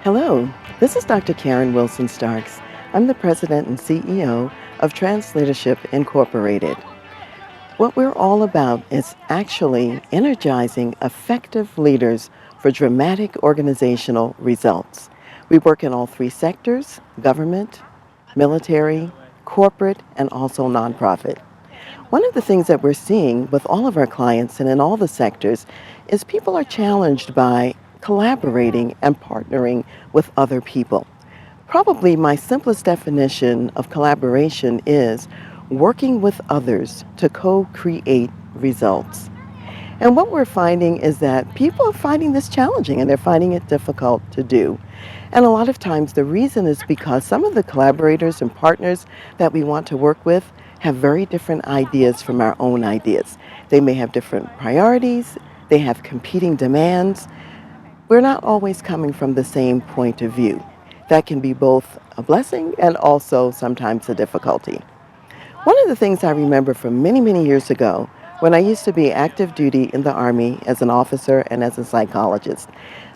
Hello, this is Dr. Karen Wilson Starks. I'm the president and CEO of Transleadership Incorporated. What we're all about is actually energizing effective leaders for dramatic organizational results. We work in all three sectors: government, military, corporate, and also nonprofit. One of the things that we're seeing with all of our clients and in all the sectors is people are challenged by collaborating and partnering with other people. Probably my simplest definition of collaboration is working with others to co-create results. And what we're finding is that people are finding this challenging and they're finding it difficult to do. And a lot of times the reason is because some of the collaborators and partners that we want to work with have very different ideas from our own ideas. They may have different priorities, they have competing demands. We're not always coming from the same point of view. That can be both a blessing and also sometimes a difficulty. One of the things I remember from many, many years ago when I used to be active duty in the Army as an officer and as a psychologist,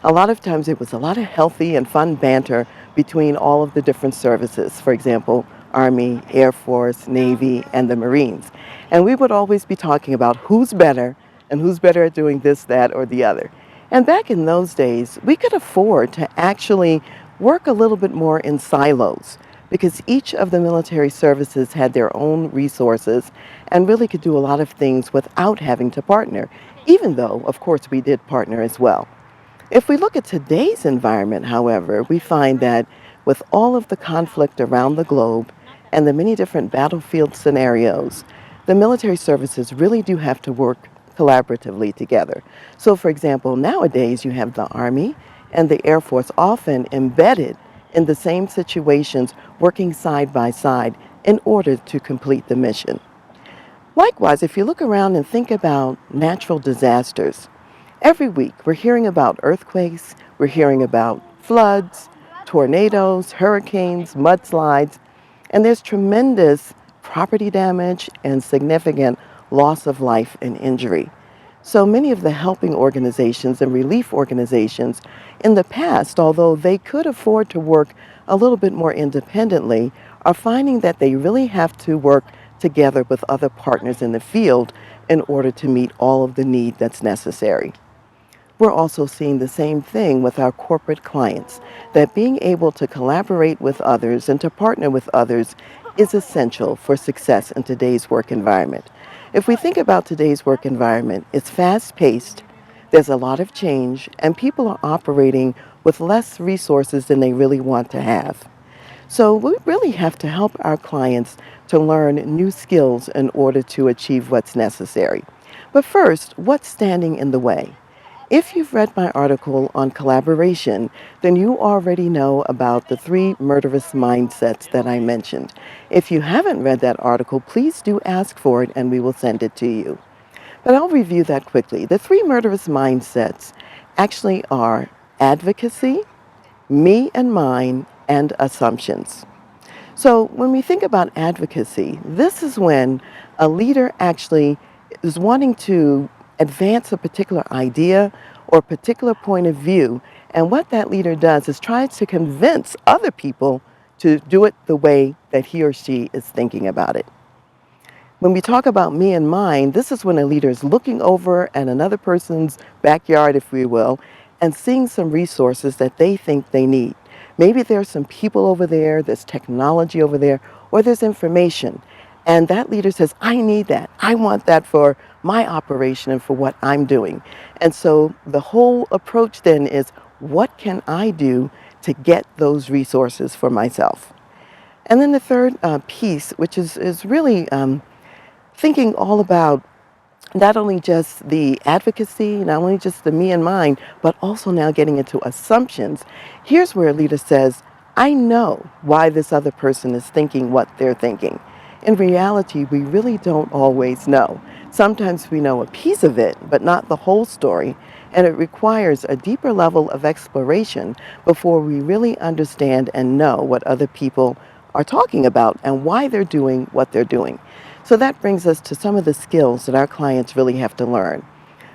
a lot of times it was a lot of healthy and fun banter between all of the different services. For example, Army, Air Force, Navy, and the Marines. And we would always be talking about who's better and who's better at doing this, that, or the other. And back in those days, we could afford to actually work a little bit more in silos because each of the military services had their own resources and really could do a lot of things without having to partner, even though, of course, we did partner as well. If we look at today's environment, however, we find that with all of the conflict around the globe and the many different battlefield scenarios, the military services really do have to work collaboratively together. So, for example, nowadays you have the Army and the Air Force often embedded in the same situations, working side by side in order to complete the mission. Likewise, if you look around and think about natural disasters, every week we're hearing about earthquakes, we're hearing about floods, tornadoes, hurricanes, mudslides, and there's tremendous property damage and significant loss of life and injury. So many of the helping organizations and relief organizations in the past, although they could afford to work a little bit more independently, are finding that they really have to work together with other partners in the field in order to meet all of the need that's necessary. We're also seeing the same thing with our corporate clients, that being able to collaborate with others and to partner with others is essential for success in today's work environment. If we think about today's work environment, it's fast-paced, there's a lot of change, and people are operating with less resources than they really want to have. So we really have to help our clients to learn new skills in order to achieve what's necessary. But first, what's standing in the way? If you've read my article on collaboration, then you already know about the three murderous mindsets that I mentioned. If you haven't read that article, please do ask for it and we will send it to you. But I'll review that quickly. The three murderous mindsets actually are advocacy, me and mine, and assumptions. So when we think about advocacy, this is when a leader actually is wanting to advance a particular idea or particular point of view, and what that leader does is tries to convince other people to do it the way that he or she is thinking about it. When we talk about me and mine, this is when a leader is looking over at another person's backyard, if we will, and seeing some resources that they think they need. Maybe there's some people over there, there's technology over there, or there's information. And that leader says, I need that. I want that for my operation and for what I'm doing. And so the whole approach then is, what can I do to get those resources for myself? And then the third piece, which is really thinking all about not only just the advocacy, not only just the me and mine, but also now getting into assumptions. Here's where a leader says, I know why this other person is thinking what they're thinking. In reality, we really don't always know. Sometimes we know a piece of it, but not the whole story, and it requires a deeper level of exploration before we really understand and know what other people are talking about and why they're doing what they're doing. So that brings us to some of the skills that our clients really have to learn.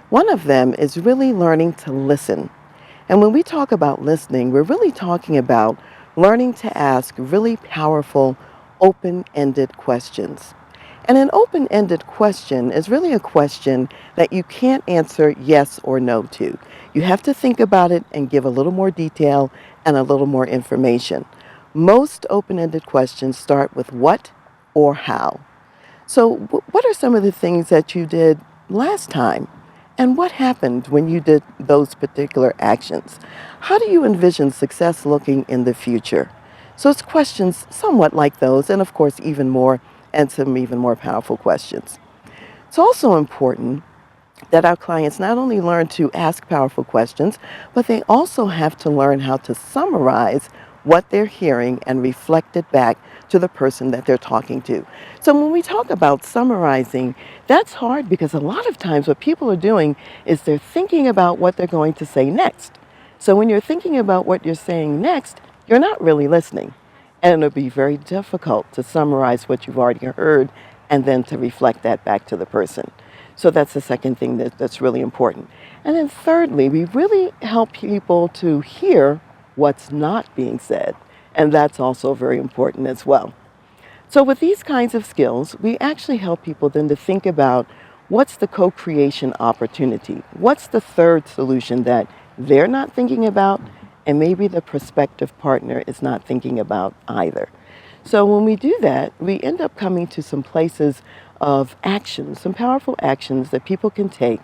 One of them is really learning to listen. And when we talk about listening, we're really talking about learning to ask really powerful, open-ended questions. And an open-ended question is really a question that you can't answer yes or no to. You have to think about it and give a little more detail and a little more information. Most open-ended questions start with what or how. So, what are some of the things that you did last time? And what happened when you did those particular actions? How do you envision success looking in the future? So, it's questions somewhat like those, and of course, even more, and some even more powerful questions. It's also important that our clients not only learn to ask powerful questions, but they also have to learn how to summarize what they're hearing and reflect it back to the person that they're talking to. So when we talk about summarizing, that's hard because a lot of times what people are doing is they're thinking about what they're going to say next. So when you're thinking about what you're saying next, you're not really listening. And it'll be very difficult to summarize what you've already heard and then to reflect that back to the person. So that's the second thing that's really important. And then thirdly, we really help people to hear what's not being said. And that's also very important as well. So with these kinds of skills, we actually help people then to think about what's the co-creation opportunity? What's the third solution that they're not thinking about and maybe the prospective partner is not thinking about either? So when we do that, we end up coming to some places of action, some powerful actions that people can take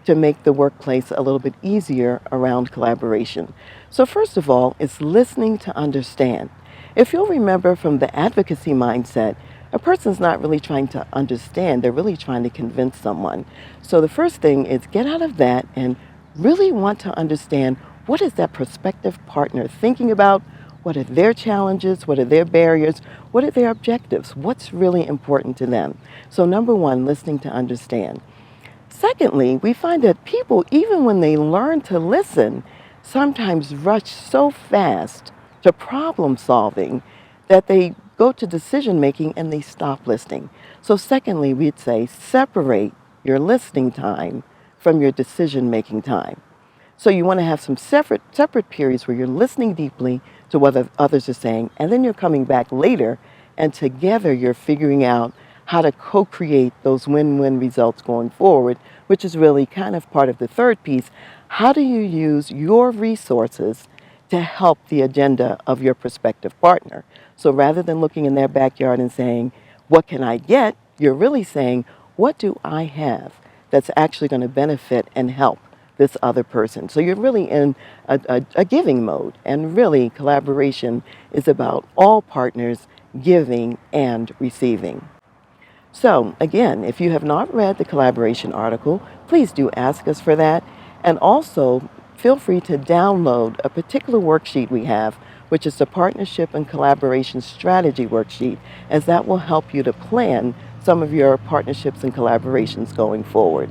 to make the workplace a little bit easier around collaboration. So first of all, it's listening to understand. If you'll remember from the advocacy mindset, a person's not really trying to understand, they're really trying to convince someone. So the first thing is get out of that and really want to understand what is that prospective partner thinking about, what are their challenges, what are their barriers, what are their objectives, what's really important to them. So number one, listening to understand. Secondly, we find that people, even when they learn to listen, sometimes rush so fast to problem solving that they go to decision making and they stop listening. So secondly, we'd say separate your listening time from your decision making time. So you want to have some separate periods where you're listening deeply to what others are saying, and then you're coming back later, and together you're figuring out how to co-create those win-win results going forward, which is really kind of part of the third piece. How do you use your resources to help the agenda of your prospective partner? So rather than looking in their backyard and saying, what can I get? You're really saying, what do I have that's actually going to benefit and help this other person? So you're really in a giving mode. And really, collaboration is about all partners giving and receiving. So again, if you have not read the collaboration article, please do ask us for that. And also, feel free to download a particular worksheet we have, which is the Partnership and Collaboration Strategy Worksheet, as that will help you to plan some of your partnerships and collaborations going forward.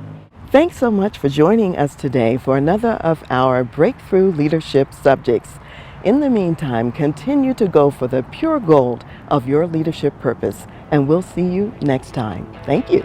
Thanks so much for joining us today for another of our breakthrough leadership subjects. In the meantime, continue to go for the pure gold of your leadership purpose, and we'll see you next time. Thank you.